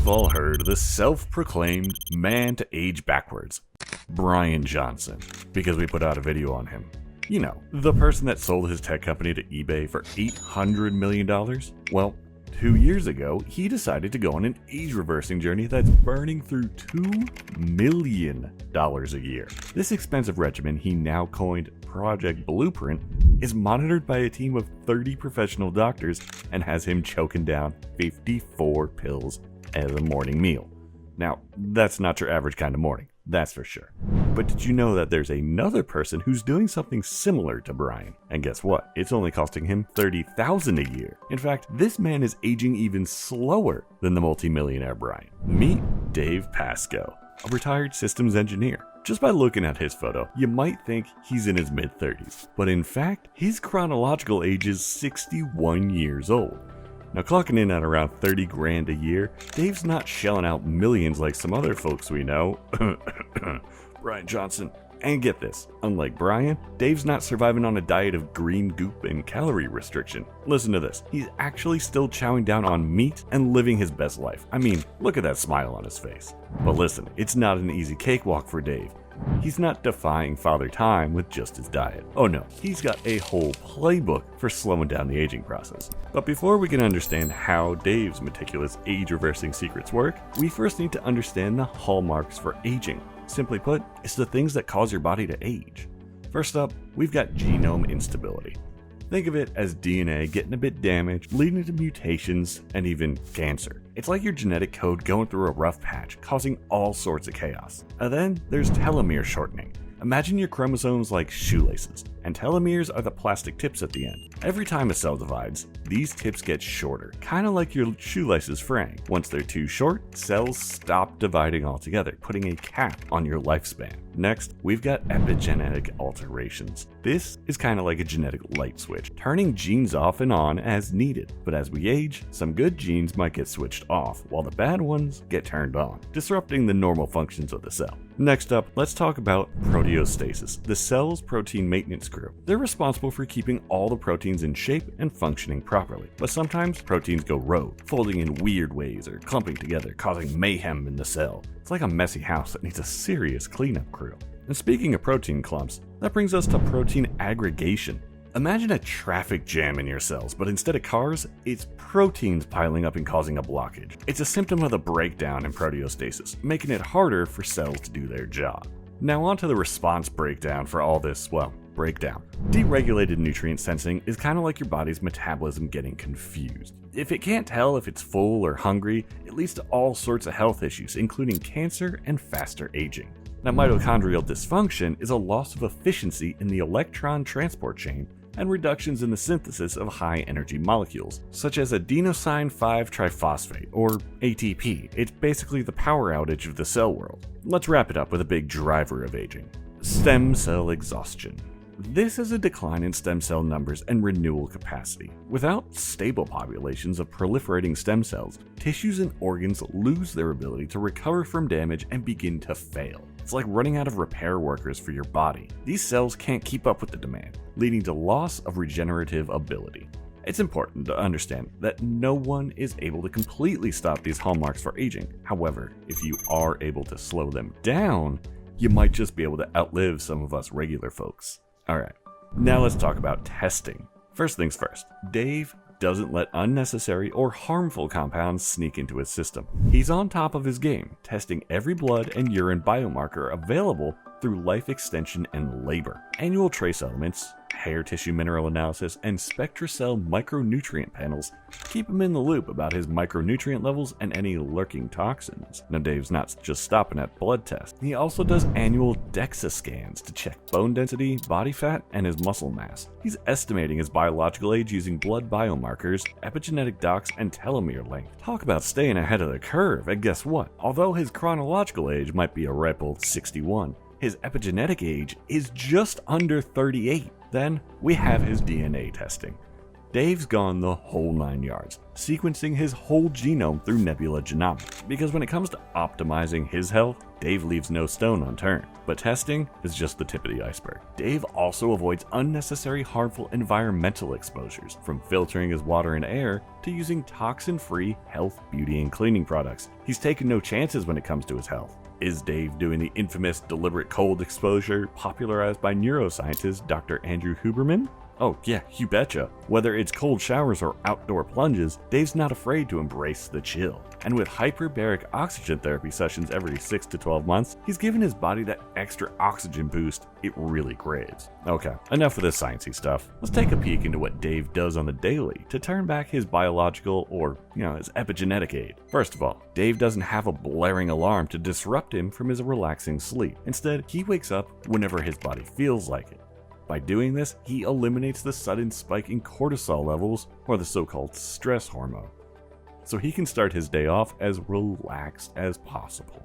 We've all heard of the self-proclaimed man to age backwards, Bryan Johnson, because we put out a video on him. You know, the person that sold his tech company to eBay for $800 million? Well, 2 years ago, he decided to go on an age-reversing journey that's burning through $2 million a year. This expensive regimen he now coined Project Blueprint is monitored by a team of 30 professional doctors and has him choking down 54 pills as a morning meal. Now, that's not your average kind of morning, that's for sure. But did you know that there's another person who's doing something similar to Bryan? And guess what? It's only costing him $30,000 a year. In fact, this man is aging even slower than the multimillionaire Bryan. Meet Dave Pascoe, a retired systems engineer. Just by looking at his photo, you might think he's in his mid-30s. But in fact, his chronological age is 61 years old. Now, clocking in at around 30 grand a year, Dave's not shelling out millions like some other folks we know. Bryan Johnson. And get this, unlike Bryan, Dave's not surviving on a diet of green goop and calorie restriction. Listen to this, he's actually still chowing down on meat and living his best life. I mean, look at that smile on his face. But listen, it's not an easy cakewalk for Dave. He's not defying Father Time with just his diet. Oh no, he's got a whole playbook for slowing down the aging process. But before we can understand how Dave's meticulous age-reversing secrets work, we first need to understand the hallmarks for aging. Simply put, it's the things that cause your body to age. First up, we've got genome instability. Think of it as DNA getting a bit damaged, leading to mutations and even cancer. It's like your genetic code going through a rough patch, causing all sorts of chaos. And then there's telomere shortening. Imagine your chromosomes like shoelaces, and telomeres are the plastic tips at the end. Every time a cell divides, these tips get shorter, kind of like your shoelaces fraying. Once they're too short, cells stop dividing altogether, putting a cap on your lifespan. Next, we've got epigenetic alterations. This is kind of like a genetic light switch, turning genes off and on as needed. But as we age, some good genes might get switched off, while the bad ones get turned on, disrupting the normal functions of the cell. Next up, let's talk about proteostasis, the cell's protein maintenance crew. They're responsible for keeping all the proteins in shape and functioning properly. But sometimes proteins go rogue, folding in weird ways or clumping together, causing mayhem in the cell. It's like a messy house that needs a serious cleanup crew. And speaking of protein clumps, that brings us to protein aggregation. Imagine a traffic jam in your cells, but instead of cars, it's proteins piling up and causing a blockage. It's a symptom of the breakdown in proteostasis, making it harder for cells to do their job. Now on to the response breakdown for all this, breakdown. Deregulated nutrient sensing is kind of like your body's metabolism getting confused. If it can't tell if it's full or hungry, it leads to all sorts of health issues, including cancer and faster aging. Now, mitochondrial dysfunction is a loss of efficiency in the electron transport chain and reductions in the synthesis of high-energy molecules, such as adenosine 5-triphosphate, or ATP. It's basically the power outage of the cell world. Let's wrap it up with a big driver of aging: stem cell exhaustion. This is a decline in stem cell numbers and renewal capacity. Without stable populations of proliferating stem cells, tissues and organs lose their ability to recover from damage and begin to fail. It's like running out of repair workers for your body. These cells can't keep up with the demand, leading to loss of regenerative ability. It's important to understand that no one is able to completely stop these hallmarks for aging. However, if you are able to slow them down, you might just be able to outlive some of us regular folks. Alright, now let's talk about testing. First things first, Dave doesn't let unnecessary or harmful compounds sneak into his system. He's on top of his game, testing every blood and urine biomarker available through life extension and labor. Annual trace elements, hair tissue mineral analysis, and SpectraCell micronutrient panels keep him in the loop about his micronutrient levels and any lurking toxins. Now, Dave's not just stopping at blood tests. He also does annual DEXA scans to check bone density, body fat, and his muscle mass. He's estimating his biological age using blood biomarkers, epigenetic docs, and telomere length. Talk about staying ahead of the curve, and guess what? Although his chronological age might be a ripe old 61, his epigenetic age is just under 38. Then we have his DNA testing. Dave's gone the whole 9 yards, sequencing his whole genome through Nebula Genomics, because when it comes to optimizing his health, Dave leaves no stone unturned. But testing is just the tip of the iceberg. Dave also avoids unnecessary harmful environmental exposures, from filtering his water and air to using toxin-free health, beauty, and cleaning products. He's taken no chances when it comes to his health. Is Dave doing the infamous deliberate cold exposure popularized by neuroscientist Dr. Andrew Huberman? Oh yeah, you betcha. Whether it's cold showers or outdoor plunges, Dave's not afraid to embrace the chill. And with hyperbaric oxygen therapy sessions every 6 to 12 months, he's given his body that extra oxygen boost it really craves. Okay, enough of this sciencey stuff. Let's take a peek into what Dave does on the daily to turn back his biological or, his epigenetic aid. First of all, Dave doesn't have a blaring alarm to disrupt him from his relaxing sleep. Instead, he wakes up whenever his body feels like it. By doing this, he eliminates the sudden spike in cortisol levels, or the so-called stress hormone, so he can start his day off as relaxed as possible.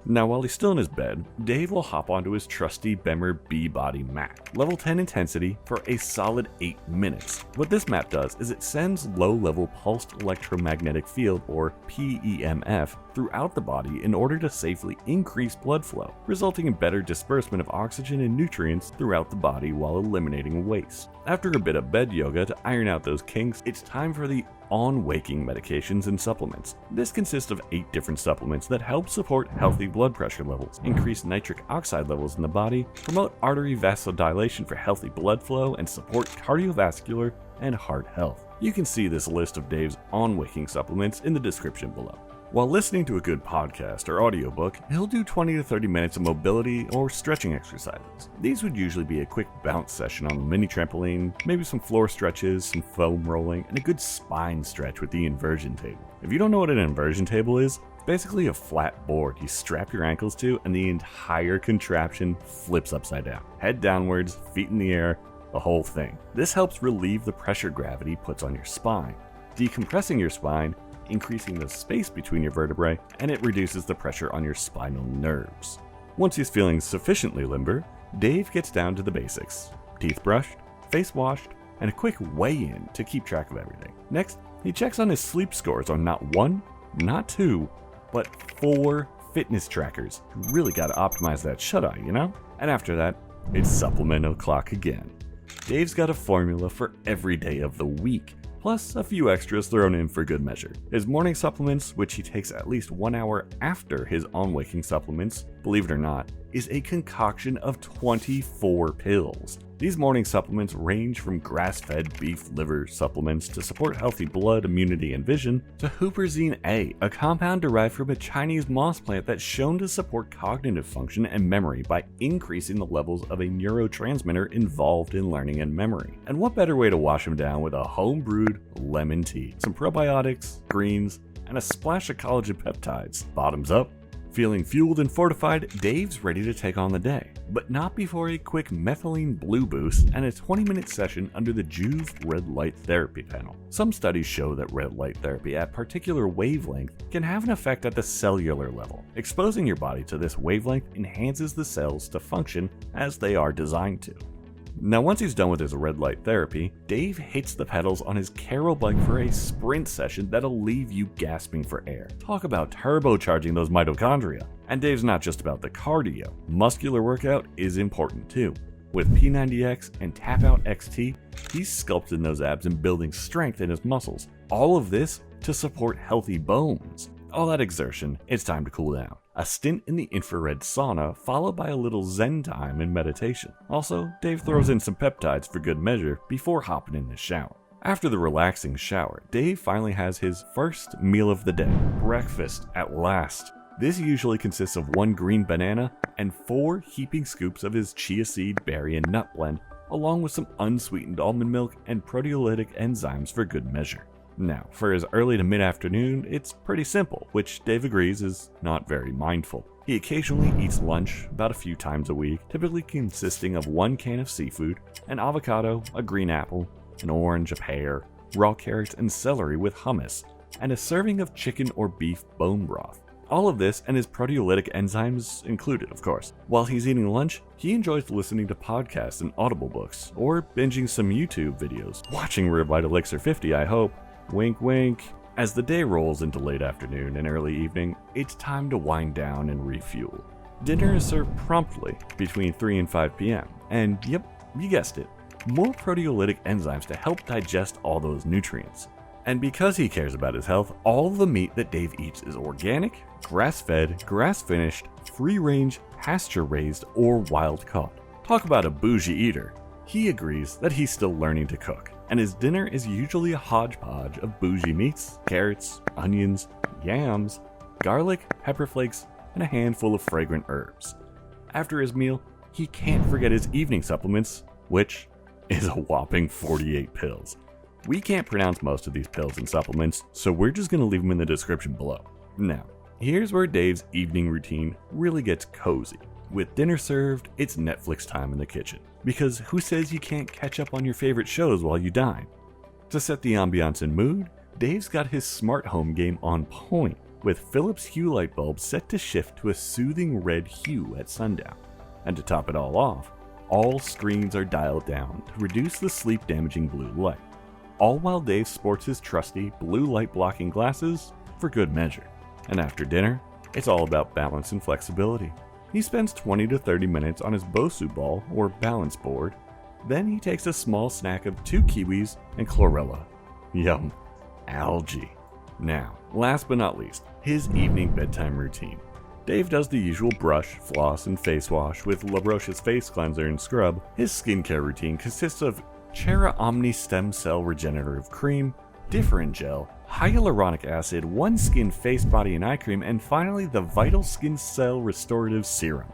Now, while he's still in his bed, Dave will hop onto his trusty Bemer B-Body map, level 10 intensity, for a solid 8 minutes. What this map does is it sends low-level pulsed electromagnetic field, or PEMF, throughout the body in order to safely increase blood flow, resulting in better disbursement of oxygen and nutrients throughout the body while eliminating waste. After a bit of bed yoga to iron out those kinks, it's time for the on-waking medications and supplements. This consists of 8 different supplements that help support healthy blood pressure levels, increase nitric oxide levels in the body, promote artery vasodilation for healthy blood flow, and support cardiovascular and heart health. You can see this list of Dave's on-waking supplements in the description below. While listening to a good podcast or audiobook, he'll do 20 to 30 minutes of mobility or stretching exercises. These would usually be a quick bounce session on a mini trampoline, maybe some floor stretches, some foam rolling, and a good spine stretch with the inversion table. If you don't know what an inversion table is, it's basically a flat board you strap your ankles to and the entire contraption flips upside down. Head downwards, feet in the air, the whole thing. This helps relieve the pressure gravity puts on your spine, decompressing your spine, increasing the space between your vertebrae, and it reduces the pressure on your spinal nerves. Once he's feeling sufficiently limber, Dave gets down to the basics: teeth brushed, face washed, and a quick weigh-in to keep track of everything. Next, he checks on his sleep scores on not 1, not 2, but 4 fitness trackers. You really gotta optimize that shut-eye, And after that, it's supplement o'clock again. Dave's got a formula for every day of the week, plus a few extras thrown in for good measure. His morning supplements, which he takes at least 1 hour after his on-waking supplements, believe it or not, is a concoction of 24 pills. These morning supplements range from grass-fed beef liver supplements to support healthy blood, immunity, and vision, to huperzine A, a compound derived from a Chinese moss plant that's shown to support cognitive function and memory by increasing the levels of a neurotransmitter involved in learning and memory. And what better way to wash them down with a home-brewed lemon tea, some probiotics, greens, and a splash of collagen peptides. Bottoms up. Feeling fueled and fortified, Dave's ready to take on the day, but not before a quick methylene blue boost and a 20-minute session under the Juve red light therapy panel. Some studies show that red light therapy at particular wavelength can have an effect at the cellular level. Exposing your body to this wavelength enhances the cells to function as they are designed to. Now, once he's done with his red light therapy, Dave hits the pedals on his Carol bike for a sprint session that'll leave you gasping for air. Talk about turbocharging those mitochondria. And Dave's not just about the cardio. Muscular workout is important too. With P90X and Tap Out XT, he's sculpting those abs and building strength in his muscles. All of this to support healthy bones. All that exertion, it's time to cool down. A stint in the infrared sauna, followed by a little zen time and meditation. Also, Dave throws in some peptides for good measure before hopping in the shower. After the relaxing shower, Dave finally has his first meal of the day, breakfast at last. This usually consists of 1 green banana and 4 heaping scoops of his chia seed, berry, and nut blend, along with some unsweetened almond milk and proteolytic enzymes for good measure. Now, for his early to mid-afternoon, it's pretty simple, which Dave agrees is not very mindful. He occasionally eats lunch about a few times a week, typically consisting of 1 can of seafood, an avocado, a green apple, an orange, a pear, raw carrots, and celery with hummus, and a serving of chicken or beef bone broth. All of this and his proteolytic enzymes included, of course. While he's eating lunch, he enjoys listening to podcasts and audible books, or binging some YouTube videos. Watching Revitalixer 50, I hope. Wink wink. As the day rolls into late afternoon and early evening, it's time to wind down and refuel. Dinner is served promptly between 3 and 5 p.m. And yep, you guessed it, more proteolytic enzymes to help digest all those nutrients. And because he cares about his health, all the meat that Dave eats is organic, grass-fed, grass-finished, free-range, pasture-raised, or wild-caught. Talk about a bougie eater. He agrees that he's still learning to cook, and his dinner is usually a hodgepodge of bougie meats, carrots, onions, yams, garlic, pepper flakes, and a handful of fragrant herbs. After his meal, he can't forget his evening supplements, which is a whopping 48 pills. We can't pronounce most of these pills and supplements, so we're just going to leave them in the description below. Now, here's where Dave's evening routine really gets cozy. With dinner served, it's Netflix time in the kitchen. Because who says you can't catch up on your favorite shows while you dine? To set the ambiance and mood, Dave's got his smart home game on point, with Philips Hue light bulbs set to shift to a soothing red hue at sundown. And to top it all off, all screens are dialed down to reduce the sleep-damaging blue light. All while Dave sports his trusty blue light blocking glasses for good measure. And after dinner, it's all about balance and flexibility. He spends 20 to 30 minutes on his Bosu ball or balance board. Then he takes a small snack of 2 kiwis and chlorella. Yum, algae. Now, last but not least, his evening bedtime routine. Dave does the usual brush, floss, and face wash with La Roche's face cleanser and scrub. His skincare routine consists of Chera Omni Stem Cell Regenerative Cream, Different Gel, Hyaluronic Acid, One Skin Face, Body, and Eye Cream, and finally the Vital Skin Cell Restorative Serum.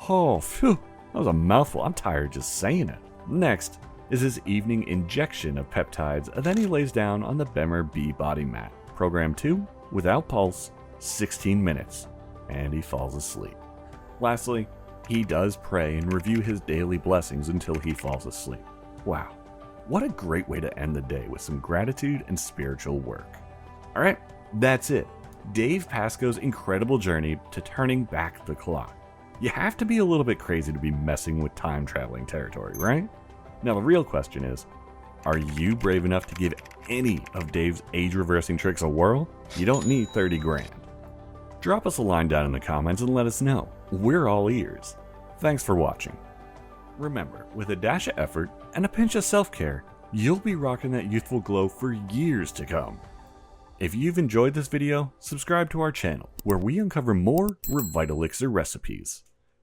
Oh, phew, that was a mouthful. I'm tired just saying it. Next is his evening injection of peptides, and then he lays down on the Bemmer B body mat. Program 2, without pulse, 16 minutes, and he falls asleep. Lastly, he does pray and review his daily blessings until he falls asleep. Wow, what a great way to end the day with some gratitude and spiritual work. Alright, that's it. Dave Pascoe's incredible journey to turning back the clock. You have to be a little bit crazy to be messing with time-traveling territory, right? Now the real question is, are you brave enough to give any of Dave's age-reversing tricks a whirl? You don't need 30 grand. Drop us a line down in the comments and let us know. We're all ears. Thanks for watching. Remember, with a dash of effort and a pinch of self-care, you'll be rocking that youthful glow for years to come. If you've enjoyed this video, subscribe to our channel, where we uncover more Revitalixer recipes.